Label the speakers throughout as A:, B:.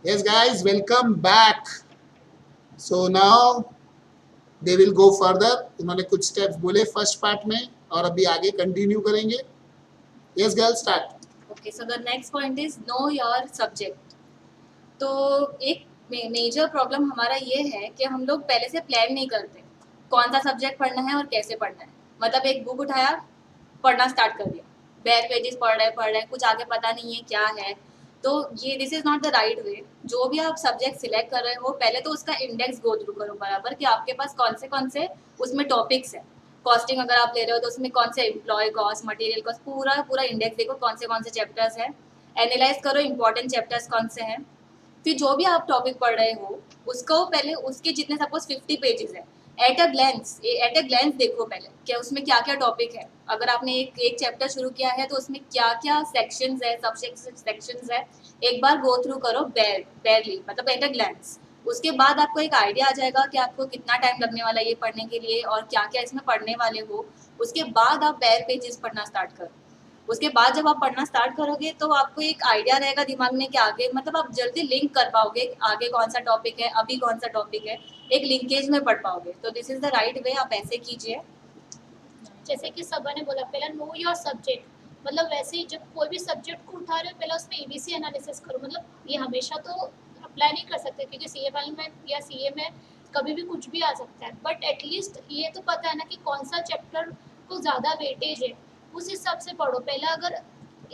A: Yes, guys, welcome back. So now they will go further. उन्होंने कुछ steps बोले first part में और अभी आगे कंटिन्यू करेंगे. Yes, girls, start.
B: Okay, so the next point is know your subject. तो एक मेजर प्रॉब्लम हमारा ये है कि हम लोग पहले से प्लान नहीं करते कौन सा सब्जेक्ट पढ़ना है और कैसे पढ़ना है. मतलब एक बुक उठाया, पढ़ना स्टार्ट कर दिया, बैक पेजेस पढ़ रहे हैं, कुछ आगे पता नहीं है क्या है. तो ये this is not the right way. जो भी आप सब्जेक्ट सिलेक्ट कर रहे हो पहले तो उसका इंडेक्स गो थ्रू करो बराबर कि आपके पास कौन से उसमें टॉपिक्स है. कॉस्टिंग अगर आप ले रहे हो तो उसमें कौन से एम्प्लॉय कॉस्ट, मटेरियल कॉस्ट, पूरा इंडेक्स देखो कौन से चैप्टर्स है. एनालाइज करो इंपॉर्टेंट चैप्टर्स कौन से हैं. फिर जो भी आप टॉपिक पढ़ रहे हो उसको पहले उसके जितने सपोज 50 पेजेस है एट अ ग्लैंस देखो पहले क्या उसमें क्या क्या टॉपिक है. अगर आपने एक चैप्टर शुरू किया है तो उसमें क्या क्या सेक्शंस है, सब सेक्शंस है, एक बार गो थ्रू करो बैरली मतलब एट अ ग्लैंस. उसके बाद आपको एक आइडिया आ जाएगा कि आपको कितना टाइम लगने वाला है ये पढ़ने के लिए और क्या क्या इसमें पढ़ने वाले हो. उसके बाद आप बैर पेजेस पढ़ना स्टार्ट करो. उसके बाद जब आप पढ़ना स्टार्ट करोगे तो आपको एक आइडिया रहेगा दिमाग में कि आगे मतलब आप जल्दी लिंक कर पाओगे आगे कौन सा टॉपिक है, अभी कौन सा टॉपिक है, एक लिंकेज में पढ़ पाओगे. तो this is the right way, आप ऐसे कीजिए.
C: जैसे कि सबा ने बोला पहला नो योर सब्जेक्ट. मतलब वैसे ही जब कोई भी सब्जेक्ट को उठा रहे हो पहले उसमें एबीसी एनालिसिस करो. मतलब ये हमेशा तो अप्लाई नहीं कर सकते क्योंकि सीए फाइल में या सीए में कभी भी कुछ भी आ सकता है, बट एटलीस्ट ये तो पता है ना कि कौन सा चैप्टर को ज़्यादा वेटेज है, उस हिसाब से पढ़ो. पहला अगर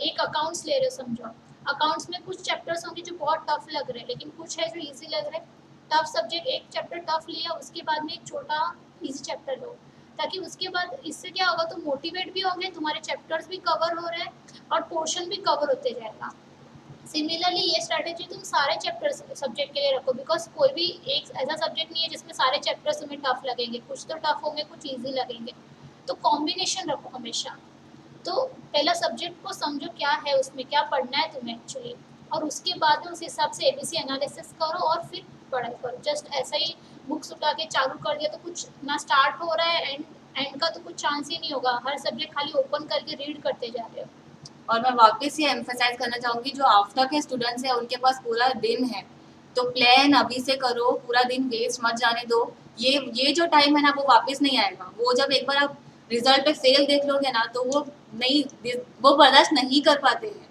C: एक अकाउंट्स ले रहे हो समझो, अकाउंट्स में कुछ चैप्टर्स होंगे जो बहुत टफ लग रहे हैं लेकिन कुछ है जो ईजी लग रहे हैं. टफ सब्जेक्ट एक चैप्टर टफ लिया, उसके बाद में एक छोटा ईजी चैप्टर लो, ताकि उसके बाद इससे क्या होगा तो मोटिवेट भी होंगे, तुम्हारे चैप्टर्स भी कवर हो रहे हैं और पोर्शन भी कवर होते जाएगा. सिमिलरली ये स्ट्रैटेजी तुम सारे चैप्टर सब्जेक्ट के लिए रखो बिकॉज कोई भी एक ऐसा सब्जेक्ट नहीं है जिसमें सारे चैप्टर्स तुम्हें टफ लगेंगे. कुछ तो टफ होंगे, कुछ ईजी लगेंगे. तो कॉम्बिनेशन रखो हमेशा. तो पहला सब्जेक्ट को समझो क्या है उसमें, क्या पढ़ना है तुम्हें एक्चुअली, और उसके बाद में उस हिसाब से एबीसी एनालिसिस करो और फिर पढ़ाई करो. जस्ट ऐसा ही बुक्स उठा के चालू कर दिया तो कुछ ना स्टार्ट हो रहा है, एंड का तो कुछ चांस ही नहीं होगा. हर सब्जेक्ट खाली ओपन करके रीड करते जा रहे हो.
B: और मैं वापस ये एम्फेसाइज करना चाहूंगी जो आफ्टर के स्टूडेंट्स हैं उनके पास पूरा दिन है तो प्लान अभी से करो, पूरा दिन वेस्ट मत जाने दो. ये जो टाइम है ना वो वापस नहीं आएगा. वो जब एक बार आप रिजल्ट पे फेल देख लोगे ना तो वो बर्दाश्त नहीं कर पाते हैं.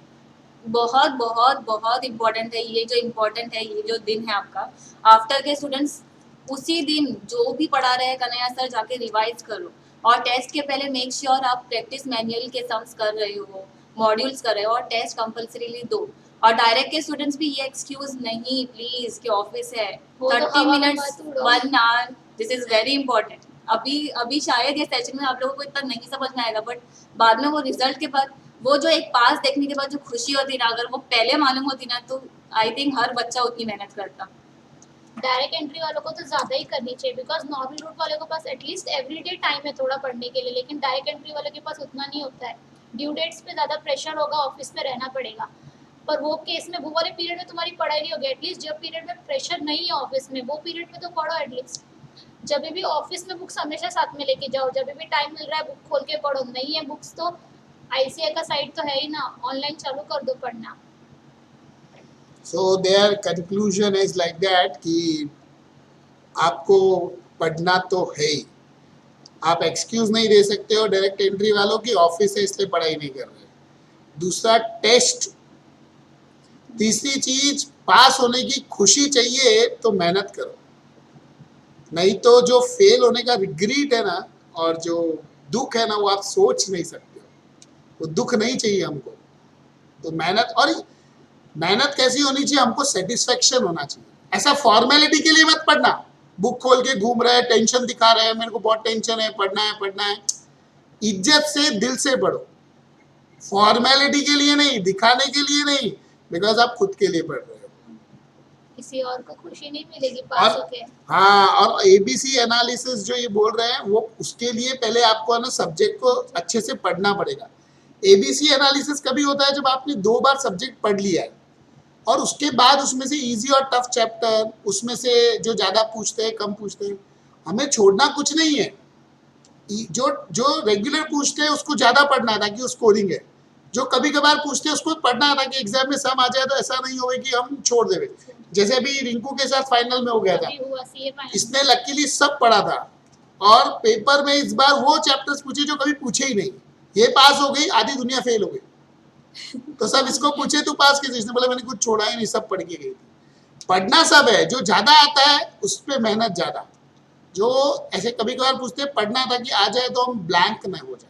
B: बहुत बहुत बहुत इम्पोर्टेंट है ये जो इम्पोर्टेंट है ये जो दिन है आपका. आफ्टर के स्टूडेंट्स उसी दिन जो भी पढ़ा रहे हैं कन्हैया सर जाके रिवाइज करो. और टेस्ट के पहले मेक श्योर आप प्रैक्टिस मैनुअल के सम्स कर रहे हो, मॉड्यूल्स कर रहे हो और टेस्ट कंपल्सरीली दो. और डायरेक्ट के स्टूडेंट्स भी ये एक्सक्यूज नहीं प्लीज कि ऑफिस है 30 minutes 1 hour, this is very important. अभी शायद ये सेशन में आप लोगों को इतना नहीं समझ में आएगा बट बाद में वो रिजल्ट के बाद वो जो एक पास देखने के बाद जो खुशी होती ना अगर वो पहले मालूम होती ना तो आई थिंक हर बच्चा उतनी मेहनत करता.
C: डायरेक्ट एंट्री वालों को तो ज़्यादा ही करनी चाहिए बिकॉज नॉर्मल रूट वालों के पास एटलीस्ट एवरीडे टाइम है थोड़ा पढ़ने के लिए, लेकिन डायरेक्ट एंट्री वालों के पास उतना नहीं होता है. ड्यू डेट्स पे ज़्यादा प्रेशर होगा, ऑफिस में रहना पड़ेगा. पर वो केस में वो वाले पीरियड में तुम्हारी पढ़ाई नहीं होगी. एटलीस्ट जब पीरियड में प्रेशर नहीं है ऑफिस में वो पीरियड में तो पढ़ो एटलीस्ट. जब भी ऑफिस में बुक्स हमेशा साथ में लेके जाओ, जब भी टाइम मिल रहा है बुक खोल के पढ़ो. नहीं है बुक्स तो आईसीआई का साइट तो है ही ना, ऑनलाइन चालू कर दो पढ़ना.
A: So their conclusion is like that कि आपको पढ़ना तो है ही. आप एक्सक्यूज नहीं दे सकते हो डायरेक्ट एंट्री वालों की ऑफिस है इसलिए पढ़ाई नहीं कर रहे. दूसरा टेस्ट. तीसरी चीज पास होने की खुशी चाहिए तो मेहनत करो, नहीं तो जो फेल होने का रिग्रेट है ना और जो दुख है ना वो आप सोच नहीं सकते हो. वो दुख नहीं चाहिए हमको. तो मेहनत कैसी होनी चाहिए, हमको सेटिस्फेक्शन होना चाहिए. ऐसा फॉर्मेलिटी के लिए मत पढ़ना. बुक खोल के घूम रहे हैं, टेंशन दिखा रहे हैं, मेरे को बहुत टेंशन है, पढ़ना है. इज्जत से दिल से पढ़ो, फॉर्मेलिटी के लिए नहीं, दिखाने के लिए नहीं, बिकॉज आप खुद के लिए पढ़ रहे हो.
C: किसी और को खुशी नहीं मिलेगी पास होके.
A: हाँ, और एबीसी एनालिसिस जो ये बोल रहे हैं वो उसके लिए पहले आपको है ना सब्जेक्ट को अच्छे से पढ़ना पड़ेगा. एबीसी एनालिसिस कभी होता है जब आपने 2 बार सब्जेक्ट पढ़ लिया है और उसके बाद उसमें से इजी और टफ चैप्टर, उसमें से जो ज़्यादा पूछते हैं कम पूछते हैं, हमें छोड़ना कुछ नहीं है. जो रेगुलर पूछते हैं उसको ज़्यादा पढ़ना है ताकि वो स्कोरिंग है. जो कभी कभार पूछते हैं उसको पढ़ना था कि एग्जाम में सम आ जाए तो ऐसा नहीं होवे कि हम छोड़ देवे। जैसे अभी रिंकू के साथ फाइनल में हो गया था,
C: अभी हुआ सीए फाइनल।
A: इसने लकीली सब पढ़ा था और पेपर में इस बार वो चैप्टर्स पूछे जो कभी पूछे ही नहीं। ये पास हो गई, आधी दुनिया फेल हो गई। तो सब इसको पूछे तू पास कैसे, इसने बोला मैंने कुछ छोड़ा ही नहीं, सब पढ़ के गई थी। पढ़ना सब है, जो ज्यादा आता है उस पर मेहनत ज्यादा। जो ऐसे कभी कभार पूछते हैं पढ़ना था कि आ जाए तो हम ब्लैंक न हो जाए।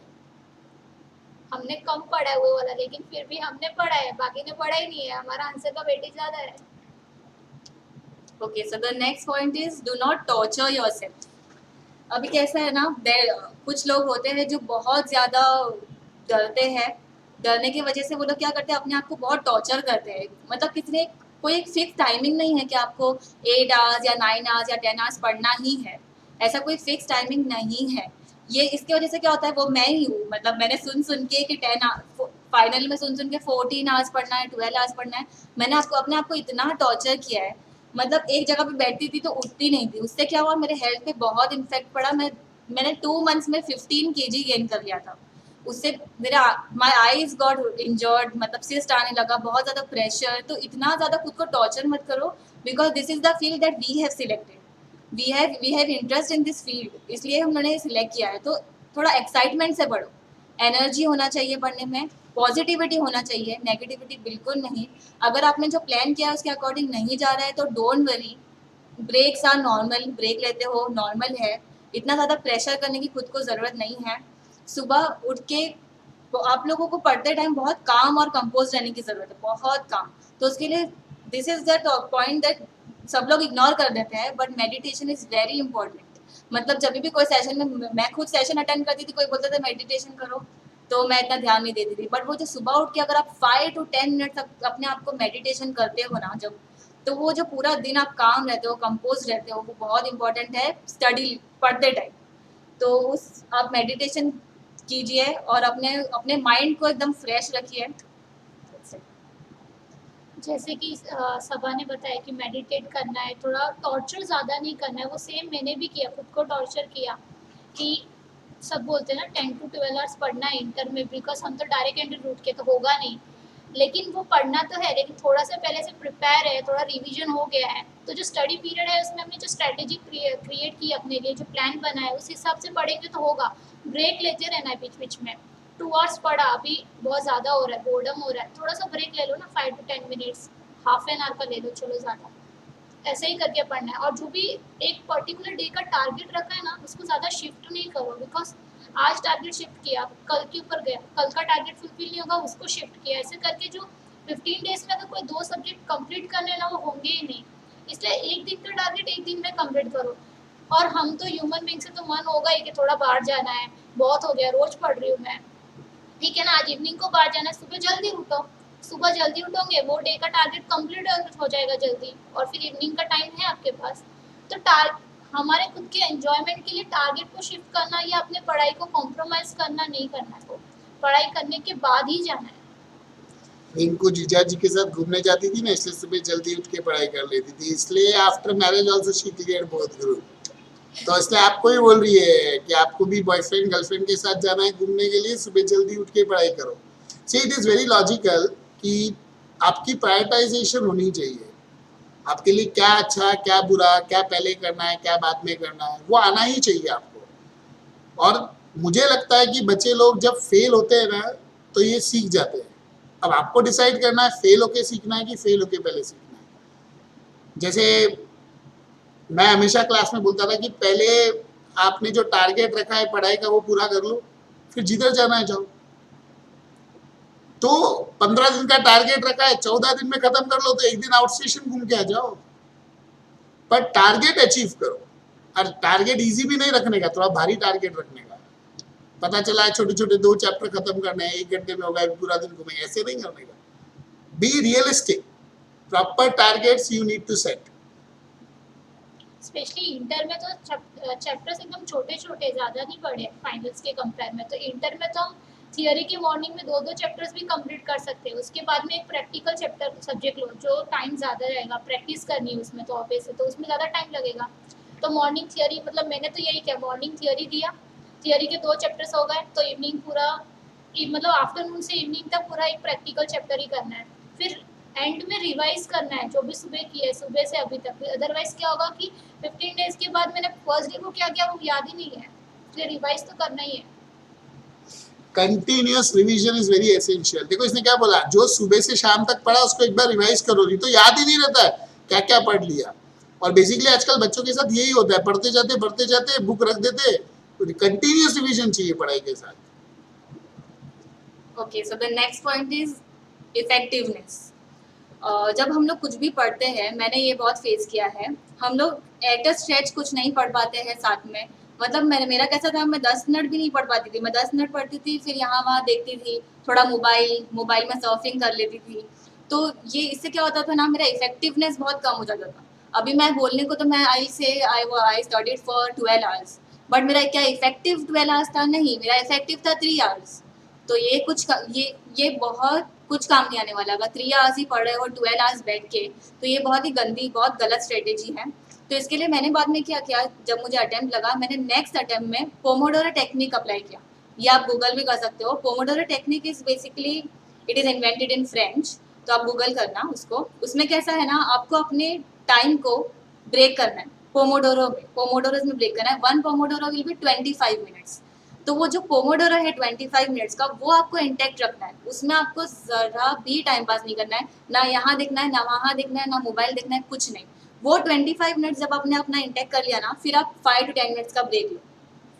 C: हमने कम पढ़ा है वो वाला, लेकिन फिर भी हमने पढ़ा है, बाकी ने पढ़ा ही नहीं है। हमारा आंसर का वेटेज ज्यादा है।
B: Okay, so the next point is do not torture yourself. अभी कैसा है ना, कुछ लोग होते हैं जो बहुत ज़्यादा डरते हैं। डरने की वजह से वो लोग क्या करते हैं, अपने आप को बहुत टॉर्चर करते हैं। मतलब किसी कोई एक फिक्स टाइमिंग नहीं है कि आपको 8 आवर्स या 9 आवर्स या 10 आवर्स पढ़ना ही है। ऐसा कोई फिक्स टाइमिंग नहीं है। ये इसकी वजह से क्या होता है, वो मैं ही हूँ। मतलब मैंने सुन के कि 10 फाइनल में सुन के 14 आवर्स पढ़ना है, 12 आवर्स पढ़ना है। मैंने अपने आप को इतना टॉर्चर किया है। मतलब एक जगह पे बैठती थी तो उठती नहीं थी। उससे क्या हुआ, मेरे हेल्थ पे बहुत इम्फेक्ट पड़ा। मैंने 2 मंथ्स में 15 kg गेन कर लिया था। उससे मेरा माई आईज गॉट इंजर्ड, मतलब सिस्ट आने लगा, बहुत ज़्यादा प्रेशर। तो इतना ज़्यादा खुद को टॉर्चर मत करो, because this is the field that we have selected. We have interest in this field, इसलिए हमने सिलेक्ट किया है। तो थोड़ा एक्साइटमेंट से पढ़ो, एनर्जी होना चाहिए पढ़ने में, पॉजिटिविटी होना चाहिए, नेगेटिविटी बिल्कुल नहीं। अगर आपने जो प्लान किया है उसके अकॉर्डिंग नहीं जा रहा है तो don't worry, breaks are normal, break लेते हो नॉर्मल है। इतना ज़्यादा प्रेशर करने की खुद को ज़रूरत नहीं है। सुबह उठ के तो आप लोगों को पढ़ते टाइम बहुत काम और कंपोज रहने की ज़रूरत है, बहुत काम। तो उसके लिए this is the point that सब लोग इग्नोर कर देते हैं, but meditation is very important. मतलब जब भी कोई सेशन में, मैं खुद सेशन अटेंड करती थी, कोई बोलता था मेडिटेशन करो तो मैं इतना ध्यान नहीं देती थी। बट वो जो सुबह उठ के अगर आप 5 to 10 मिनट तक अपने आप को मेडिटेशन करते हो ना, जब, तो वो जो पूरा दिन आप काम रहते हो, कंपोज रहते हो, वो बहुत इंपॉर्टेंट है स्टडी पढ़ते टाइम। तो उस आप मेडिटेशन कीजिए और अपने अपने माइंड को एकदम फ्रेश रखिए।
C: जैसे कि सबा ने बताया कि मेडिटेट करना है, थोड़ा टॉर्चर ज़्यादा नहीं करना है। वो सेम मैंने भी किया, खुद को टॉर्चर किया कि सब बोलते हैं ना 10 to 12 आवर्स पढ़ना है इंटर में, बिकॉज हम तो डायरेक्ट एंट्री रूट के तो होगा नहीं। लेकिन वो पढ़ना तो है, लेकिन थोड़ा सा पहले से प्रिपेयर है, थोड़ा रिवीजन हो गया है, तो जो स्टडी पीरियड है उसमें हमने जो स्ट्रेटेजी क्रिएट की अपने लिए, जो प्लान बना है, उस हिसाब से पढ़ेंगे तो होगा। ब्रेक लेते रहना है बीच बीच में। 2 आवर्स पढ़ा, अभी बहुत ज़्यादा हो रहा है, बोर्डम हो रहा है, थोड़ा सा ब्रेक ले लो ना, 5 to 10 minutes, half an hour का ले लो, चलो ज़्यादा। ऐसे ही करके पढ़ना है। और जो भी एक पर्टिकुलर डे का टारगेट रखा है ना, उसको ज़्यादा शिफ्ट नहीं करो, बिकॉज आज टारगेट शिफ्ट किया, कल के ऊपर गया, कल का टारगेट फुलफिल नहीं होगा, उसको शिफ्ट किया। ऐसे करके जो 15 डेज में अगर कोई 2 सब्जेक्ट कंप्लीट करने ना, वो होंगे ही नहीं। इसलिए एक दिन का टारगेट एक दिन में कंप्लीट करो। और हम तो ह्यूमन बीइंग से तो मन होगा ही कि थोड़ा बाहर जाना है, बहुत हो गया, रोज पढ़ रही हूँ मैं, ठीक है ना, आज इवनिंग को बाहर जाना है, सुबह जल्दी उठो। सुबह जल्दी उठोगे, वो डे का टारगेट कंप्लीट हो जाएगा जल्दी, और फिर इवनिंग का टाइम है आपके पास। तो हमारे खुद के एंजॉयमेंट के लिए टारगेट को शिफ्ट करना या अपने पढ़ाई को कॉम्प्रोमाइज करना नहीं करना है। तो पढ़ाई करने के बाद ही जाना है।
A: रिंकू जीजा जी के साथ घूमने जाती थी ना, इसलिए सुबह जल्दी उठ के पढ़ाई कर लेती थी, इसलिए after marriage also she cleared both group. तो इसलिए आपको ही बोल रही है कि आपको भी बॉयफ्रेंड गर्लफ्रेंड के साथ जाना है घूमने के लिए, सुबह जल्दी उठ के पढ़ाई करो। See it is very logical कि आपकी प्रायोरिटाइजेशन होनी चाहिए। आपके लिए क्या अच्छा, क्या बुरा, क्या पहले करना है, क्या बाद में करना है, वो आना ही चाहिए आपको। और मुझे लगता है कि बच्चे लोग जब फेल होते हैं ना, तो ये सीख जाते हैं। अब आपको डिसाइड करना है फेल होके सीखना है कि फेल होके पहले सीखना है। जैसे मैं हमेशा क्लास में बोलता था कि पहले आपने जो टारगेट रखा है पढ़ाई का वो पूरा कर लो, फिर जिधर जाना है जाओ। तो 15 दिन का टारगेट रखा है, 14 दिन में खत्म कर लो, तो एक दिन आउट स्टेशन घूम के आ जाओ। पर टारगेट अचीव करो। और टारगेट इजी भी नहीं रखने का, थोड़ा भारी टारगेट रखने का। पता चला है छोटे छोटे 2 चैप्टर खत्म करने हैं, 1 घंटे में होगा, पूरा दिन घूमेंगे, ऐसे नहीं करने का। Be realistic, proper targets you need to set.
C: Specially inter में तो चैप्टर्स एकदम छोटे छोटे, ज़्यादा नहीं पढ़े फाइनल्स के कंपेयर में। तो इंटर में तो हम थियोरी के मॉर्निंग में 2-2 चैप्टर्स भी कंप्लीट कर सकते हैं। उसके बाद में एक प्रैक्टिकल चैप्टर सब्जेक्ट लो, जो टाइम ज़्यादा रहेगा, प्रैक्टिस करनी है उसमें, तो ऑब्वियस है, तो उसमें ज़्यादा टाइम लगेगा। तो मॉर्निंग थियोरी, मतलब मैंने तो यही किया, मॉर्निंग थियोरी दिया, थियोरी के 2 चैप्टर्स हो गए, तो इवनिंग पूरा मतलब आफ्टरनून से इवनिंग तक पूरा एक प्रैक्टिकल चैप्टर ही करना है, फिर एंड में रिवाइज करना है जो भी सुबह किया है सुबह से अभी तक। अदरवाइज क्या होगा कि 15 डेज के बाद मैंने फर्स्ट डे को क्या किया वो याद ही नहीं है, इसलिए रिवाइज तो करना ही है।
A: Continuous revision is very essential. देखो इसने क्या बोला, जो सुबह से शाम तक पढ़ा उसको एक बार रिवाइज करो, नहीं तो याद ही नहीं रहता है क्या क्या पढ़ लिया। और बेसिकली आजकल बच्चों के साथ यही होता है, पढ़ते जाते बुक रख देते, कंटिन्यूअस रिवीजन चाहिए पढ़ाई के साथ।
B: Okay, so the next point is effectiveness. जब हम लोग कुछ भी पढ़ते हैं, मैंने ये बहुत फेस किया है, हम लोग एट अ स्ट्रेच कुछ नहीं पढ़ पाते हैं साथ में। मतलब मेरा कैसा था, मैं 10 मिनट भी नहीं पढ़ पाती थी। मैं 10 मिनट पढ़ती थी, फिर यहाँ वहाँ देखती थी, थोड़ा मोबाइल में सर्फिंग कर लेती थी। तो ये इससे क्या होता था ना, मेरा इफेक्टिवनेस बहुत कम हो जाता था। अभी मैं बोलने को तो मैं I studied for 12 hours, but मेरा क्या इफेक्टिव 12 आवर्स था? नहीं, मेरा इफेक्टिव था 3 आवर्स। तो ये बहुत कुछ काम नहीं आने वाला। अगर 3 आवर्स ही पढ़ रहे हो 12 आवर्स बैठ के, तो ये बहुत ही गंदी, बहुत गलत स्ट्रेटेजी है। तो इसके लिए मैंने बाद में क्या किया, जब मुझे अटेम्प्ट लगा, मैंने नेक्स्ट अटेम्प्ट में पोमोडोरो टेक्निक अप्लाई किया। ये आप गूगल भी कर सकते हो। Pomodoro technique is basically, it is invented in French, तो आप गूगल करना उसको। उसमें कैसा है ना, आपको अपने टाइम को ब्रेक करना है। पोमोडोरोज में ब्रेक करना है। 1 पोमोडोरो विल बी 25 मिनट्स। तो वो जो पोमोडोरो है 25 मिनट्स का, वो आपको इंटैक्ट रखना है। उसमें आपको जरा भी टाइम पास नहीं करना है, ना यहाँ देखना है, ना वहाँ देखना है, ना मोबाइल देखना है, कुछ नहीं। वो 25 मिनट्स जब आपने अपना इंटैक्ट कर लिया ना, फिर आप 5 to 10 मिनट्स का ब्रेक लो।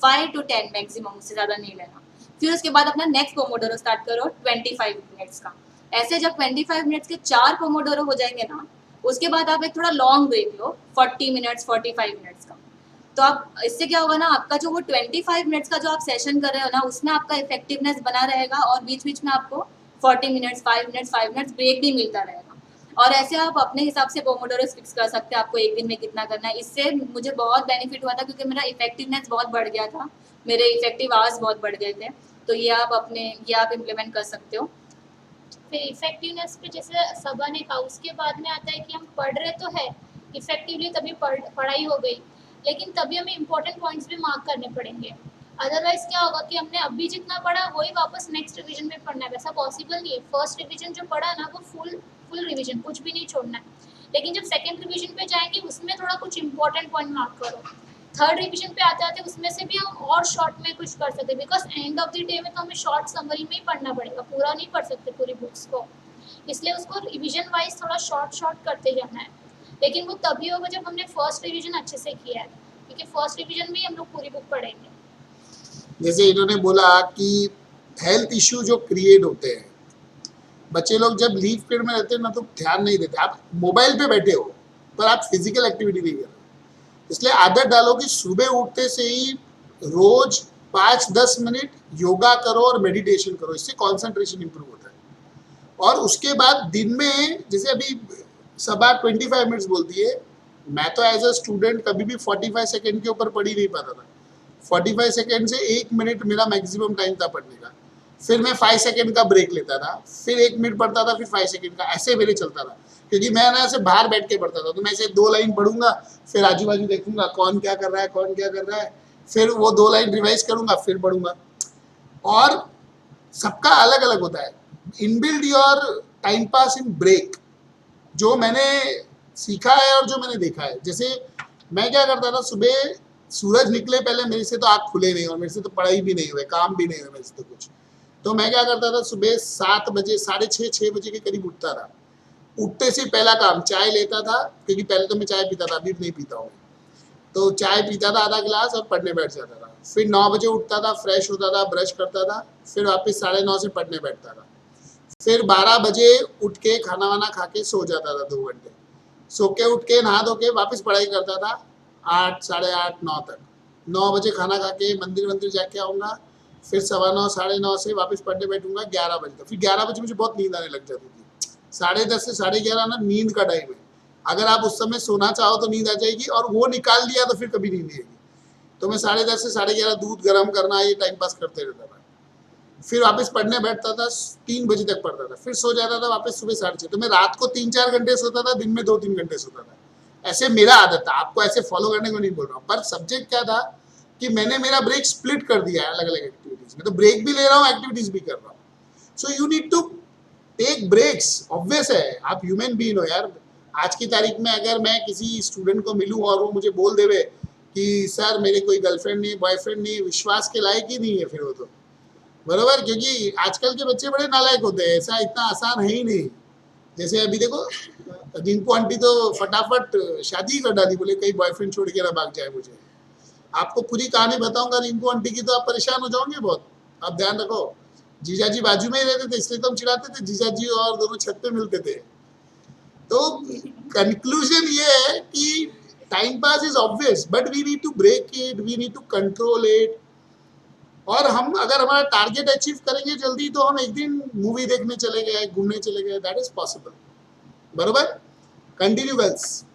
B: 5 to 10 मैक्सिमम, उससे ज़्यादा नहीं लेना। फिर उसके बाद अपना नेक्स्ट पोमोडोरो स्टार्ट करो 25 मिनट्स का। ऐसे जब 25 मिनट्स के 4 पोमोडोरो हो जाएंगे ना, उसके बाद आप एक थोड़ा लॉन्ग ब्रेक लो, 40 मिनट्स 45 मिनट्स का। तो आप, इससे क्या होगा ना, आपका जो वो 25 मिनट्स का जो आप सेशन कर रहे हो ना, उसमें आपका इफेक्टिवनेस बना रहेगा, और बीच बीच में आपको 40 मिनट्स 5 मिनट्स ब्रेक भी मिलता रहेगा। और ऐसे आप अपने हिसाब से पोमोडोरोस फिक्स कर सकते हैं, आपको एक दिन में कितना करना है। इससे मुझे बहुत बेनिफिट हुआ था, क्योंकि मेरा इफेक्टिवनेस बहुत बढ़ गया था, मेरे इफेक्टिव आवर्स बहुत बढ़ गए थे। तो ये आप इम्प्लीमेंट कर सकते हो।
C: फिर इफेक्टिवनेस पे जैसे सबा ने कहा, उसके बाद में आता है कि हम पढ़ रहे तो है इफेक्टिवली, तभी पढ़ाई हो गई, लेकिन तभी हमें इंपॉर्टेंट पॉइंट्स भी मार्क करने पड़ेंगे। अदरवाइज क्या होगा कि हमने अभी जितना पढ़ा वही वापस नेक्स्ट रिवीजन में पढ़ना है, वैसा पॉसिबल नहीं है। फर्स्ट रिवीजन जो पढ़ा ना, वो फुल रिवीजन, कुछ भी नहीं छोड़ना है। लेकिन जब सेकेंड रिवीजन पे जाएंगे, उसमें थोड़ा कुछ इंपॉर्टेंट पॉइंट मार्क करो। थर्ड रिवीजन पे आते आते उसमें से भी हम और शॉर्ट में कुछ कर सकते हैं, because end of the day में तो हमें शॉर्ट समरी में ही पढ़ना पड़ेगा, पूरा नहीं पढ़ सकते पूरी बुक्स को। इसलिए उसको रिवीजन वाइज थोड़ा शॉर्ट करते जाना है। लेकिन वो तभी होगा जब हमने फर्स्ट रिवीजन अच्छे से किया है, क्योंकि फर्स्ट रिवीजन में ही हम लोग पूरी बुक पढ़ेंगे।
A: जैसे इन्होंने बोला कि हेल्थ इश्यू जो क्रिएट होते हैं, बच्चे लोग जब लीव पीरियड में रहते हैं ना, तो ध्यान नहीं देते। आप मोबाइल पे बैठे हो पर आप फिजिकल एक्टिविटी नहीं कर रहे, इसलिए आदत डालो कि सुबह उठते से ही रोज 5-10 मिनट योगा करो और मेडिटेशन करो, इससे कंसंट्रेशन इंप्रूव होता है। और उसके बाद दिन में, जैसे अभी सबा 25 मिनट्स बोलती है, मैं तो एज अ स्टूडेंट कभी भी 45 सेकेंड के ऊपर पढ़ ही नहीं पाता था। 45 सेकेंड से 1 मिनट मेरा मैक्सिमम टाइम था पढ़ने का। फिर मैं 5 सेकेंड का ब्रेक लेता था, फिर 1 मिनट पढ़ता था, फिर 5 सेकेंड का, ऐसे मेरे चलता था। क्योंकि मैं ना ऐसे बाहर बैठ के पढ़ता था, तो मैं ऐसे 2 लाइन पढ़ूंगा, फिर आजू बाजू देखूंगा कौन क्या कर रहा है, फिर वो 2 लाइन रिवाइज करूंगा, फिर पढ़ूंगा। और सबका अलग अलग होता है। Inbuilt your time pass in break, जो मैंने सीखा है और जो मैंने देखा है। जैसे मैं क्या करता था, सुबह सूरज निकले पहले मेरे से तो आँख खुले नहीं, और मेरे से तो पढ़ाई भी नहीं हुए, काम भी नहीं हुए मेरे से तो कुछ। तो मैं क्या करता था, सुबह 7 बजे, 6:30 बजे के करीब उठता था। उठते से पहला काम चाय लेता था, क्योंकि पहले तो मैं चाय पीता था, अभी नहीं पीता हूँ। तो चाय पीता था आधा गिलास और पढ़ने बैठ जाता था। फिर 9 बजे उठता था, फ्रेश होता था, ब्रश करता था, फिर वापस 9:30 से पढ़ने बैठता था। फिर 12 बजे उठ के खाना वाना खा के सो जाता था 2 घंटे। सो के उठ के नहा धो के वापस पढ़ाई करता था 8, 8:30, 9 तक। 9 बजे खाना खा के मंदिर जाके आऊँगा, फिर 9:15, 9:30 से वापस पढ़ने बैठूंगा 11 बजे तक। फिर 11 बजे मुझे बहुत नींद आने लग जाती थी। 10:30 से 11:30 ना नींद का टाइम है। अगर आप उस समय सोना चाहो तो नींद आ जाएगी, और वो निकाल दिया तो फिर कभी नींद नहीं आएगी। तो मैं 10:30 से 11:30 दूध गर्म करना, ये टाइम पास करते रहता था। फिर वापस पढ़ने बैठता था, 3 बजे तक पढ़ता था, फिर सो जाता था वापस सुबह 6:30। तो मैं रात को 3-4 घंटे सोता था, दिन में 2-3 घंटे सोता था। ऐसे मेरा आदत था, आपको ऐसे फॉलो करने को नहीं बोल रहा हूँ। पर सब्जेक्ट क्या था कि मैंने मेरा ब्रेक स्प्लिट कर दिया है अलग अलग एक्टिविटीज। एक्टिविटीज में, तो ब्रेक भी ले रहा हूँ, एक्टिविटीज भी कर रहा हूँ. So you need to take breaks. Obvious है, आप ह्यूमन बीइंग हो यार. आज की तारीख में अगर मैं किसी स्टूडेंट को मिलूं और वो मुझे बोल देवे कि सर मेरे कोई गर्लफ्रेंड नहीं, बॉयफ्रेंड नहीं, विश्वास के लायक ही नहीं है फिर वो तो, बरोबर. क्योंकि आजकल के बच्चे बड़े नालायक होते हैं, ऐसा इतना आसान है ही नहीं. जैसे अभी देखो, रिंकू आंटी तो फटाफट शादी कर डाली, बोले कहीं बॉयफ्रेंड छोड़ के ना भाग जाए मुझे. आपको पूरी कहानी बताऊंगा रिंकू आंटी की तो आप परेशान हो जाओगे बहुत. आप ध्यान रखो, जीजाजी बाजू में ही रहते थे इसलिए तो हम चिढ़ाते थे, जीजाजी और दोनों छत पे मिलते थे. तो कंक्लूजन ये है कि time pass is obvious, but we need to break it, we need to control it. और हम अगर हमारा टारगेट अचीव करेंगे जल्दी तो हम एक दिन मूवी देखने चले गए, घूमने चले गए, दैट इज पॉसिबल. बरोबर. Continue girls.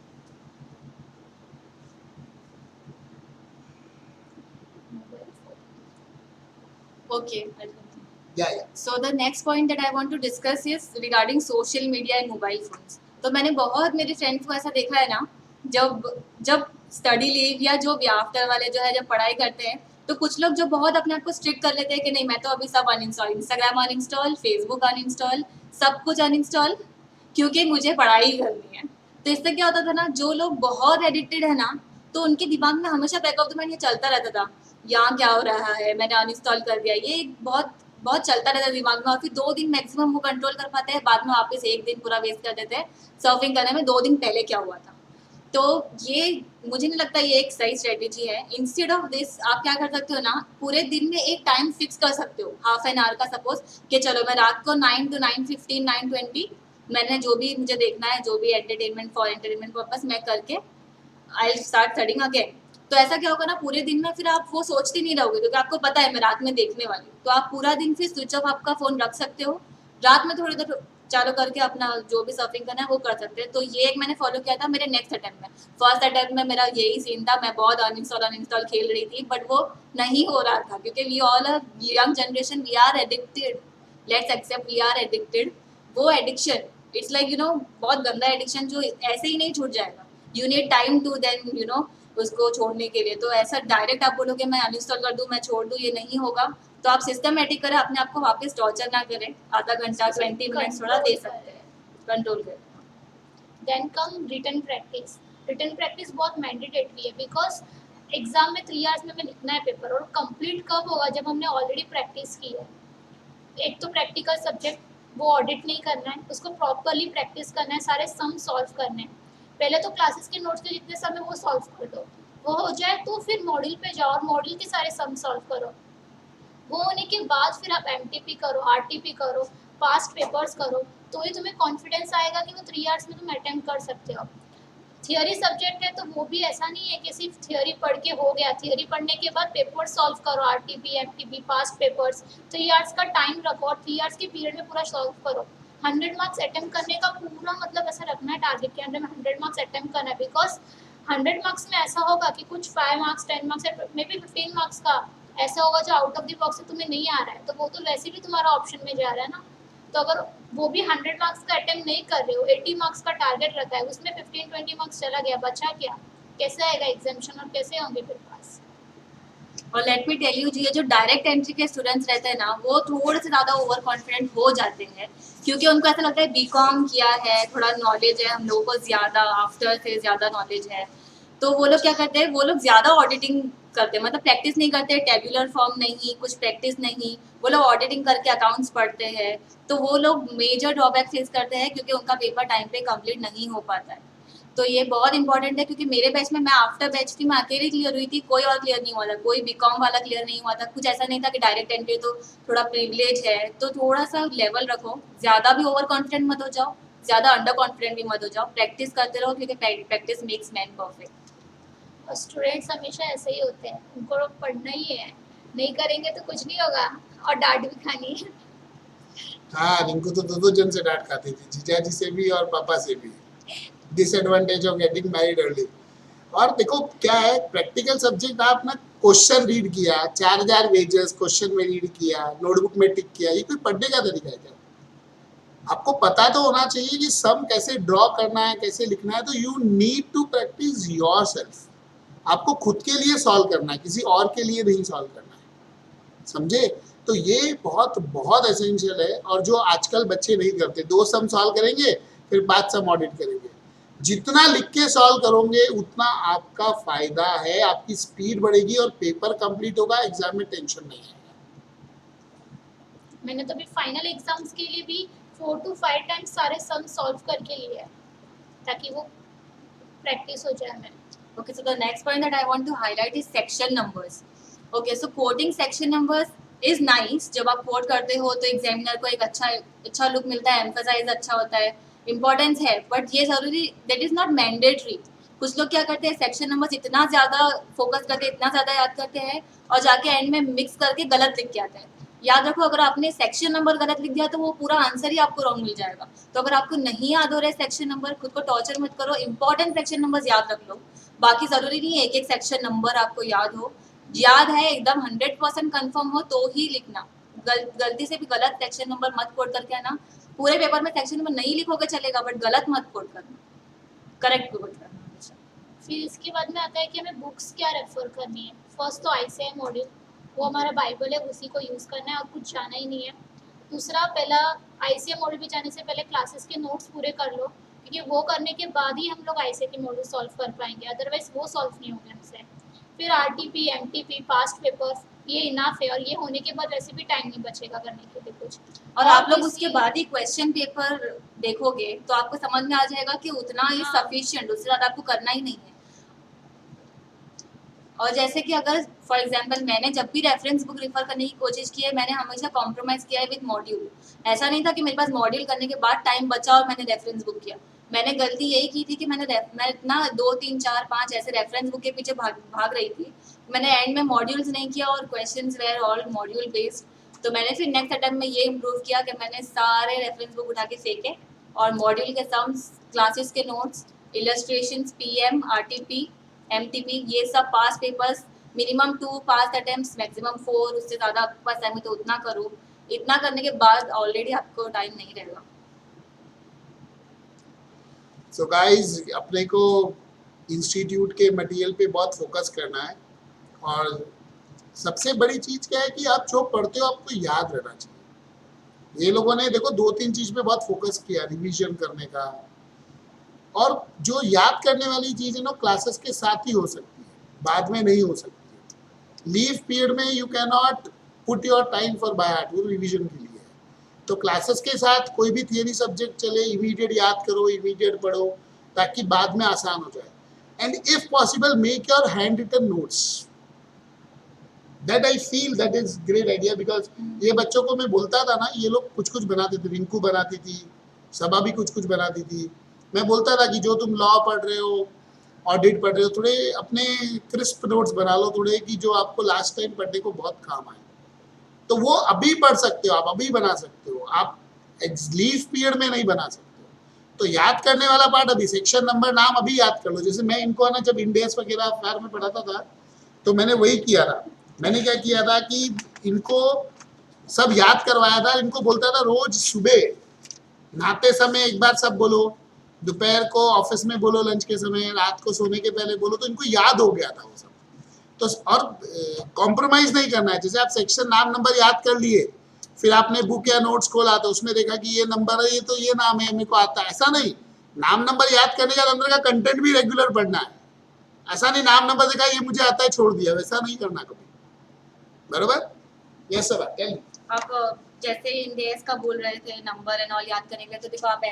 B: Okay.
A: या
B: So the next point that I want to discuss is regarding social media and mobile phones. तो मैंने बहुत मेरे फ्रेंड्स को ऐसा देखा है ना, जब जब स्टडी लीव या जो भी आफ्टर वाले जो है जब पढ़ाई करते हैं, तो कुछ लोग जो बहुत अपने आप को स्ट्रिक्ट कर लेते हैं कि नहीं मैं तो अभी सब uninstall, Instagram uninstall, Facebook uninstall, सब कुछ अनइंस्टॉल, क्योंकि मुझे पढ़ाई करनी है. तो इससे क्या होता था ना, जो लोग बहुत एडिक्टेड है ना, तो उनके दिमाग में हमेशा बैक ऑफ द माइंड ये चलता रहता था, यहाँ क्या हो रहा है, मैंने अनइंस्टॉल कर दिया. ये बहुत बहुत चलता रहता है दिमाग में, और फिर 2 दिन मैक्सिमम वो कंट्रोल कर पाते हैं, बाद में वापस 1 दिन पूरा वेस्ट कर देते हैं सर्फिंग करने में 2 दिन पहले क्या हुआ था. तो ये मुझे नहीं लगता ये एक सही स्ट्रेटेजी है. इंस्टेड ऑफ दिस आप क्या कर सकते हो ना, पूरे दिन में एक टाइम फिक्स कर सकते हो, हाफ एन आवर का, सपोज कि चलो मैं रात को 9 to 9:15, 9:20 मैंने जो भी मुझे देखना है, जो भी एंटरटेनमेंट फॉर एंटरटेनमेंट पर्पस मैं करके I will start studying again. तो ऐसा क्या होगा ना, पूरे दिन में फिर आप वो सोचते नहीं रहोगे, क्योंकि आपको पता है मैं रात में देखने वाली हूँ. तो आप पूरा दिन फिर स्विच ऑफ आपका फोन रख सकते हो, रात में थोड़ी देर चालू करके अपना जो भी सर्फिंग करना है वो कर सकते हैं. तो ये एक मैंने फॉलो किया था मेरे नेक्स्ट अटेम्प्ट में. फर्स्ट अटेम्प्ट में मेरा यही सीन था, मैं बहुत अनइंस्टॉल खेल रही थी, बट वो नहीं हो रहा था, क्योंकि we all a young generation, we are addicted. Let's accept we are addicted. वो addiction it's like you know बहुत गंदा एडिक्शन जो ऐसे ही नहीं छूट जाएगा. You need time to then you know उसको छोड़ने के लिए. तो ऐसा डायरेक्ट आप बोलोगे मैं अनइंस्टॉल कर दूं, मैं छोड़ दूं, ये नहीं होगा. तो आप सिस्टमेटिक करें, अपने आप को वापस टॉर्चर ना करें. आधा घंटा 20 मिनट्स थोड़ा दे सकते हैं, कंट्रोल करें.
C: Then come written practice. Written practice बहुत मैंडेटरी है, बिकॉज एग्जाम में 3 आवर्स में हमें लिखना है पेपर, और कंप्लीट कब होगा जब हमने ऑलरेडी प्रैक्टिस की है. एक तो प्रैक्टिकल सब्जेक्ट वो ऑडिट नहीं करना है, उसको प्रॉपरली प्रैक्टिस करना है, सारे सम सॉल्व करने हैं. पहले तो क्लासेस के नोट्स के जितने सम है वो सॉल्व कर दो, वो हो जाए तो फिर मॉड्यूल पे जाओ और मॉड्यूल के सारे सम सॉल्व करो. वो होने के बाद फिर आप एमटीपी करो, आरटीपी करो, पास्ट पेपर्स करो, तो ही तुम्हें कॉन्फिडेंस आएगा कि वो 3 आवर्स में तुम अटेम्प्ट कर सकते हो. थियोरी सब्जेक्ट है तो वो भी ऐसा नहीं है कि सिर्फ थियोरी पढ़ के हो गया. थियोरी पढ़ने के बाद पेपर सॉल्व करो, RTP, MTP, past papers. 3 hours का टाइम रखो और 3 आवर्स के पीरियड में पूरा सॉल्व करो. 100 मार्क्स अटेम्प्ट करने का पूरा मतलब ऐसा रखना है टारगेट के अंदर में 100 मार्क्स अटेम्प्ट करना है. बिकॉज 100 मार्क्स में ऐसा होगा कि कुछ 5 marks, 10 marks, may be 15 marks का ऐसा होगा जो आउट ऑफ द बॉक्स से तुम्हें नहीं आ रहा है, तो वो तो वैसे भी तुम्हारा ऑप्शन में जा रहा है ना. तो अगर वो भी 100 मार्क्स का अटेम्प्ट नहीं कर रहे हो, 80 मार्क्स का टारगेट रखा है, उसमें 15-20 मार्क्स चला गया, बचा क्या? कैसे आएगा एग्जामिनेशन और कैसे होंगे फिर पास?
B: और लेट मी टेल यू, ये जो डायरेक्ट एंट्री के स्टूडेंट्स रहते हैं ना, वो थोड़े से ज़्यादा ओवर कॉन्फिडेंट हो जाते हैं, क्योंकि उनको ऐसा लगता है बीकॉम किया है, थोड़ा नॉलेज है, हम लोगों को ज़्यादा आफ्टर से ज़्यादा नॉलेज है. तो वो लोग क्या करते हैं, वो लोग ज़्यादा ऑडिटिंग करते हैं, मतलब प्रैक्टिस नहीं करते, टेबुलर फॉर्म नहीं, कुछ प्रैक्टिस नहीं, वो लोग ऑडिटिंग करके अकाउंट्स पढ़ते हैं. तो वो लोग मेजर ड्रॉबैक फेस करते हैं, क्योंकि उनका पेपर टाइम पे कंप्लीट नहीं हो पाता है. तो ये बहुत इंपॉर्टेंट है, क्योंकि मेरे बैच में, मैं आफ्टर बैच थी, मैं अकेले क्लियर हुई थी, कोई और क्लियर नहीं हुआ था, कोई बीकॉम वाला क्लियर नहीं हुआ था. कुछ ऐसा नहीं था कि डायरेक्ट एंट्री तो थोड़ा प्रिविलेज है. तो थोड़ा सा लेवल रखो, ज़्यादा भी ओवर कॉन्फिडेंट मत हो जाओ, ज़्यादा अंडर कॉन्फिडेंट भी मत हो जाओ. प्रैक्टिस करते रहो, क्योंकि प्रैक्टिस मेक्स मैन परफेक्ट.
C: और स्टूडेंट्स हमेशा ऐसे ही होते हैं, उनको पढ़ना ही है, नहीं करेंगे तो कुछ नहीं होगा और डांट भी खानी है.
A: हाँ, रिंकू तो 2 जन से डांट खाती थी, जीजा जी से भी और पापा से भी. Disadvantage of getting married early. और देखो क्या है, प्रैक्टिकल सब्जेक्ट आप ना क्वेश्चन रीड किया, 4000 पेजेस क्वेश्चन में रीड किया, नोटबुक में टिक किया, ये कोई पढ़ने का तरीका है क्या? आपको पता तो होना चाहिए कि सम कैसे ड्रॉ करना है, कैसे लिखना है. तो you need to practice yourself. आपको खुद के लिए सॉल्व करना है, किसी और के लिए नहीं सॉल्व करना है, समझे? तो ये बहुत बहुत एसेंशियल है, और जो आजकल बच्चे नहीं करते। 2 सम सॉल्व करेंगे फिर 5 सम ऑडिट करेंगे। जितना लिख के सॉल्व करोगे उतना आपका फायदा है, आपकी स्पीड बढ़ेगी और पेपर कंप्लीट होगा, एग्जाम में टेंशन नहीं आएगा।
C: मैंने तो अभी फाइनल एग्जाम्स के लिए भी 4 to 5 टाइम्स सारे सम सॉल्व करके लिए है ताकि वो प्रैक्टिस हो जाए मेरे।
B: Okay, so the next point that I want to highlight is section numbers. Okay, so quoting section numbers is nice. जब आप quote करते हो तो एग्जामिनर को एक अच्छा लुक मिलता है, एम्फसाइज अच्छा होता है, इम्पोर्टेंस है, बट ये जरूरी दैट इज नॉट मैंडेटरी। कुछ लोग क्या करते हैं, सेक्शन नंबर्स इतना ज़्यादा फोकस करते हैं, इतना ज़्यादा याद करते हैं और जाके एंड में मिक्स करके गलत लिख के आते हैं। याद रखो, अगर आपने सेक्शन नंबर गलत लिख दिया तो वो पूरा आंसर ही आपको रॉन्ग मिल जाएगा। तो अगर आपको नहीं याद हो रहा है सेक्शन नंबर, खुद को टॉर्चर मत करो, इंपॉर्टेंट सेक्शन नंबर्स याद रख लो। बाकी जरूरी नहीं है एक एक सेक्शन नंबर आपको याद हो। याद है एकदम 100% कंफर्म हो तो ही लिखना। गलती से भी गलत सेक्शन नंबर मत कोट करके आना। पूरे पेपर में सेक्शन नंबर नहीं लिखोगे चलेगा, बट गलत मत कोट करना, करेक्ट कोट करना हमेशा।
C: फिर इसके बाद में आता है कि हमें बुक्स क्या रेफर करनी है। फर्स्ट तो ICI मॉड्यूल, वो हमारा बाइबल है, उसी को यूज़ करना है और कुछ जाना ही नहीं है। दूसरा, पहला ICI मॉड्यूल पे जाने से पहले क्लासेस के नोट्स पूरे कर लो, क्योंकि वो करने के बाद ही हम लोग ICI के मॉड्यूल सॉल्व कर पाएंगे, अदरवाइज वो सॉल्व नहीं होंगे हमसे। फिर RTP, MTP, पास्ट पेपर्स, ये इनफ है, और ये होने के बाद वैसे भी टाइम नहीं बचेगा करने के लिए कुछ।
B: और आप लोग उसके बाद ही क्वेश्चन पेपर देखोगे तो आपको समझ में आ जाएगा कि उतना ही सफिशिएंट, उससे ज़्यादा आपको करना ही नहीं है। और जैसे कि अगर फॉर एग्जांपल मैंने जब भी रेफरेंस बुक रेफर करने की कोशिश की है, मैंने हमेशा कॉम्प्रोमाइज़ किया है विद मॉड्यूल। ऐसा नहीं था कि मेरे पास मॉड्यूल करने के बाद टाइम बचा और मैंने रेफरेंस बुक किया। मैंने गलती यही की थी कि मैं इतना 2, 3, 4, 5 ऐसे रेफरेंस बुक के पीछे भाग रही थी, मैंने एंड में मॉड्यूल्स नहीं किया और questions were all module based. तो मैंने फिर नेक्स्ट अटेम्प्ट में ये इम्प्रूव किया कि मैंने सारे रेफरेंस बुक उठा के फेंके और मॉड्यूल के सम्स, क्लासेस के notes, illustrations, PM, RTP, MTP, ये सब पास पेपर्स, मिनिमम 2 पास अटेम्प्ट्स, मैक्सिमम 4, उससे ज़्यादा आपके पास टाइम है तो उतना करो। इतना करने के बाद ऑलरेडी आपको टाइम नहीं रहेगा।
A: सो गाइस, अपने को इंस्टीट्यूट के मटेरियल पे बहुत फोकस करना है, और सबसे बड़ी चीज़ क्या है कि आप जो पढ़ते हो आपको याद रहना चाहिए। ये लोगों ने देखो 2-3 चीज़ पे बहुत फोकस किया, रिवीजन करने का, और जो याद करने वाली चीज़ है ना क्लासेस के साथ ही हो सकती है, बाद में नहीं हो सकती। लीव पीरियड में you can not put your time for by heart, वो रिविजन के लिए है। तो क्लासेस के साथ कोई भी थियरी सब्जेक्ट चले, इमीडिएट याद करो, इमीडिएट पढ़ो, ताकि बाद में आसान हो जाए। And if possible make your hand written notes, that I feel that is great idea. Because ये बच्चों को मैं बोलता था ना, ये लोग कुछ कुछ बनाते थे, रिंकू बनाती थी, सबा भी कुछ कुछ बनाती थी। मैं बोलता था कि जो तुम लॉ पढ़ रहे हो, ऑडिट पढ़ रहे हो, थोड़े अपने क्रिस्प नोट्स बना लो थोड़े, कि जो आपको लास्ट टाइम पढ़ने को बहुत काम आए। तो वो अभी पढ़ सकते हो, आप अभी बना सकते हो, आप लीव पीरियड में नहीं बना सकते हो। तो याद करने वाला पार्ट अभी, सेक्शन नंबर नाम अभी याद कर लो। जैसे मैं इनको ना जब इंडेक्स वगैरह फायर में पढ़ाता था तो मैंने वही किया था। मैंने क्या किया था कि इनको सब याद करवाया था। इनको बोलता था रोज सुबह नहाते समय एक बार सब बोलो, दोपहर को ऑफिस में बोलो, लंच के समय, रात को सोने के पहले बोलो, तो इनको याद हो गया था वो सब। तो और कॉम्प्रोमाइज नहीं करना है। जैसे आप सेक्शन नाम नंबर याद कर लिए, फिर आपने बुक या नोट्स खोला तो उसमें देखा कि ये नंबर है, ये तो ये नाम है, मेरे को आता है, ऐसा नहीं। नाम नंबर याद करने के बाद अंदर का कंटेंट भी रेगुलर पढ़ना है। ऐसा नहीं नाम नंबर देखा ये मुझे आता है छोड़ दिया, वैसा नहीं करना कभी। बरोबर? Yes sir, tell me.
B: आप जैसे इंडेक्स का बोल रहे थे नंबर एंड ऑल याद करने के लिए, तो देखो आप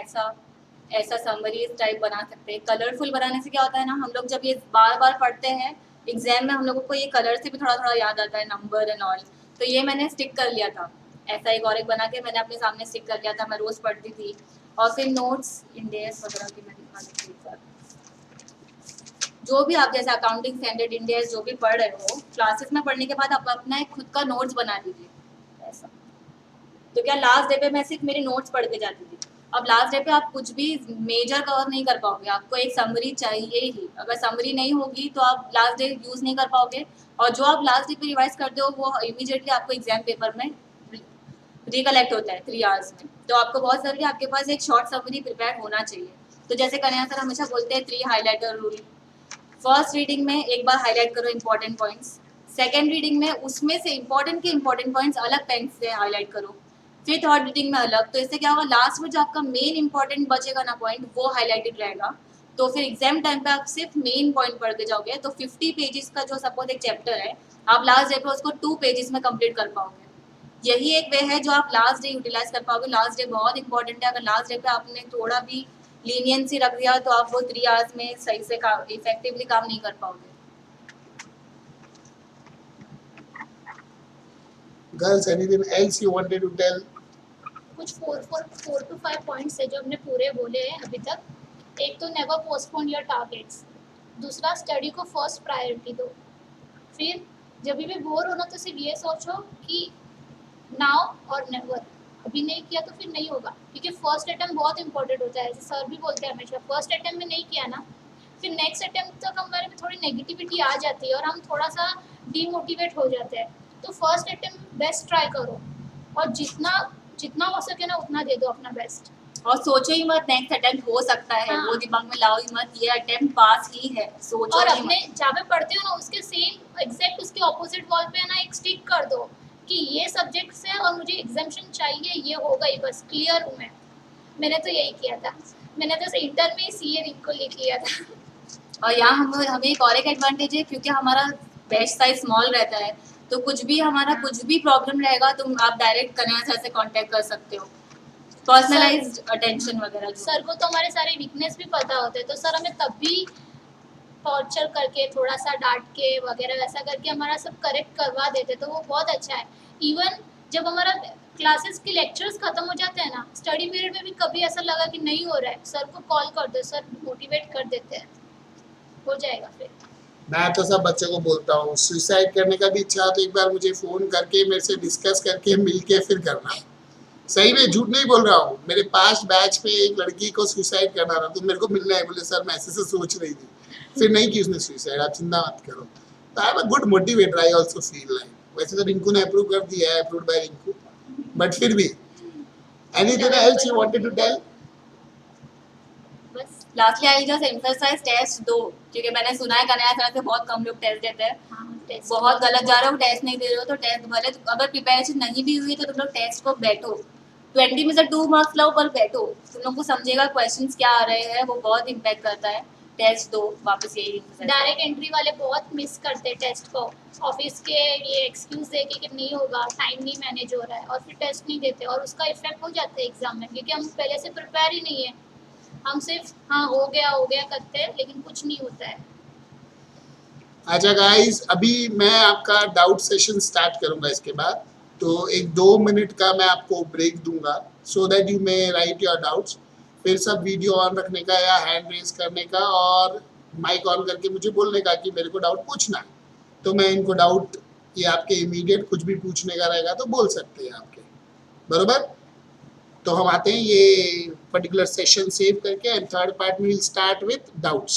B: ऐसा समरीज टाइप बना सकते हैं। कलरफुल बनाने से क्या होता है ना, हम लोग जब ये बार बार पढ़ते हैं एग्जाम में, हम लोगों को ये कलर से भी थोड़ा थोड़ा याद आता है, नंबर एंड ऑल। तो ये मैंने स्टिक कर लिया था, ऐसा एक और एक बना के मैंने अपने सामने स्टिक कर लिया था, मैं रोज पढ़ती थी। और फिर नोट्स इंडेक्स वगैरह की मैं दिखा देती हूँ। जो भी आप जैसे अकाउंटिंग स्टैंडर्ड, इंडेक्स जो भी पढ़ रहे हो, क्लासेस में पढ़ने के बाद आप अपना एक खुद का नोट्स बना लीजिए ऐसा। तो क्या लास्ट डे पे मैं सिर्फ मेरे नोट्स पढ़ के जाती थी। अब लास्ट डे पे आप कुछ भी मेजर कवर नहीं कर पाओगे, आपको एक समरी चाहिए ही। अगर समरी नहीं होगी तो आप लास्ट डे यूज़ नहीं कर पाओगे, और जो आप लास्ट डे पे रिवाइज करते हो वो इमीडिएटली आपको एग्जाम पेपर में रिकलेक्ट होता है 3 आवर्स में। तो आपको बहुत ज़रूरी आपके पास एक शॉर्ट समरी प्रिपेयर होना चाहिए। तो जैसे कन्हैया सर हमेशा बोलते हैं 3 हाईलाइटर रूल। फर्स्ट रीडिंग में एक बार हाईलाइट करो इंपॉर्टेंट पॉइंट्स, सेकेंड रीडिंग में उसमें से इम्पोर्टेंट के इम्पोर्टेंट पॉइंट्स अलग पेन से हाईलाइट करो, फिर थर्ड रीडिंग में अलग। तो इससे क्या होगा, लास्ट में जो आपका मेन इंपॉर्टेंट बचेगा ना पॉइंट, वो हाईलाइटेड रहेगा। तो फिर एग्जाम टाइम पे आप सिर्फ मेन पॉइंट पढ़ के जाओगे। तो 50 पेजेस का जो सपोज एक चैप्टर है, आप लास्ट डे पे उसको 2 पेजेस में कंप्लीट कर पाओगे। यही एक वे है जो आप लास्ट डे यूटिलाइज कर पाओगे। लास्ट डे बहुत इंपॉर्टेंट है। अगर लास्ट डे पे आपने थोड़ा भी लीनियंसी रख दिया तो आप वो 3 आवर्स में सही से इफेक्टिवली काम नहीं कर पाओगे।
A: Girls, anything else you wanted to tell?
C: कुछ 4 to 5 पॉइंट्स है जो हमने पूरे बोले हैं अभी तक। एक तो नेवर पोस्टपोन योर टारगेट्स, दूसरा स्टडी को फर्स्ट प्रायोरिटी दो। फिर जब भी बोर हो ना तो सिर्फ ये सोचो कि नाउ और नेवर, अभी नहीं किया तो फिर नहीं होगा, क्योंकि फर्स्ट अटेम्प्ट बहुत इंपॉर्टेंट होता है। जैसे सर भी बोलते हैं हमेशा, फर्स्ट अटेम्प्ट में नहीं किया ना, फिर नेक्स्ट अटेम्प्ट तक हमारे में थोड़ी नेगेटिविटी आ जाती है और हम थोड़ा सा डीमोटिवेट हो जाते हैं। तो फर्स्ट अटेम्प्ट बेस्ट ट्राई करो और जितना हो सके ना उतना दे दो अपना बेस्ट।
B: और सोचो ही मत नेक्स्ट अटेम्प्ट हो सकता है,
C: हाँ।
B: वो दिमाग में लाओ ही मत, ये अटेम्प्ट पास ही है, सोचो
C: और
B: ही
C: अपने
B: मत।
C: जहाँ पे पढ़ते हो ना उसके सेम एग्जैक्ट उसके ऑपोजिट वॉल पे ना एक स्टिक कर दो कि ये सब्जेक्ट है और मुझे एग्जाम्शन चाहिए, ये होगा ही, बस क्लियर हूँ मैं। मैंने तो यही किया था, मैंने तो इंटर में सीए रिंग को लिख लिया था।
B: और यहाँ हमें एक और एक एडवांटेज है, क्योंकि हमारा बैच साइज स्मॉल रहता है, तो कुछ भी हमारा कुछ भी प्रॉब्लम रहेगा तो आप डायरेक्ट कन्या सर से कांटेक्ट कर सकते हो, पर्सनलाइज्ड अटेंशन वगैरह जो।
C: सर को तो हमारे सारे वीकनेस भी पता होते हैं, तो सर हमें तब भी टॉर्चर करके थोड़ा सा डांट के वगैरह वैसा करके हमारा सब करेक्ट करवा देते, तो वो बहुत अच्छा है। इवन जब हमारा क्लासेस के लेक्चर्स खत्म हो जाते हैं ना, स्टडी पीरियड में भी कभी ऐसा लगा कि नहीं हो रहा है, सर को कॉल कर दो, सर मोटिवेट कर देते हैं, हो जाएगा फिर।
A: मैं तो सब बच्चों को बोलता हूँ, सुसाइड करने का भी इच्छा तो एक बार मुझे फोन करके मेरे से डिस्कस करके मिलके फिर करना। सही में झूठ नहीं बोल रहा हूँ। मेरे पास्ट बैच में एक लड़की को सुसाइड करना था, तो मेरे को मिलना है, बोले सर मैं ऐसे से सोच रही थी, फिर नहीं की उसने सुसाइड, आप चिंता मत करो। तो I am a good motivator, I also feel like. वैसे तो रिंकू ने अप्रूव कर दिया है, अप्रूव्ड बाय रिंकू, बट फिर भी anything else you wanted to tell?
C: बस
B: lastly I just emphasize test दो, क्योंकि मैंने सुना है कन्या सर से बहुत कम लोग टेस्ट देते हैं।
C: हाँ, टेस्ट
B: बहुत गलत जा रहे हो, टेस्ट नहीं दे रहे हो तो टेस्ट भले, अगर प्रिपरेशन नहीं भी हुई तो तुम लोग टेस्ट को बैठो, 20 में से 2 मार्क्स लाओ पर बैठो, तुम लोग को समझेगा क्वेश्चंस क्या आ रहे हैं, वो बहुत इम्पैक्ट करता है। टेस्ट दो वापस, यही
C: डायरेक्ट एंट्री वाले बहुत मिस करते हैं टेस्ट को, ऑफिस के ये एक्सक्यूज दे के कि नहीं होगा, टाइम नहीं मैनेज हो रहा है, और फिर टेस्ट नहीं देते और उसका इफेक्ट हो जाता है एग्जाम में, क्योंकि हम पहले से प्रिपेयर ही नहीं है, हम सिर्फ हाँ हो गया करते हैं, लेकिन कुछ नहीं होता है।
A: अच्छा गाइस, अभी मैं आपका डाउट सेशन स्टार्ट करूंगा इसके बाद, तो एक 2 मिनट का मैं आपको ब्रेक दूंगा, so that you may right your doubts. फिर सब वीडियो ऑन रखने का या हैंड रेज करने का और माइक ऑन करके मुझे बोलने का कि मेरे को डाउट पूछना है, तो मैं इनको डाउट ये आपके इमीडिएट कुछ भी पूछने का रहेगा तो बोल सकते हैं आपके, बरोबर। तो हम आते हैं ये पर्टिकुलर सेशन सेव करके, एंड थर्ड पार्ट में विल स्टार्ट विथ डाउट्स।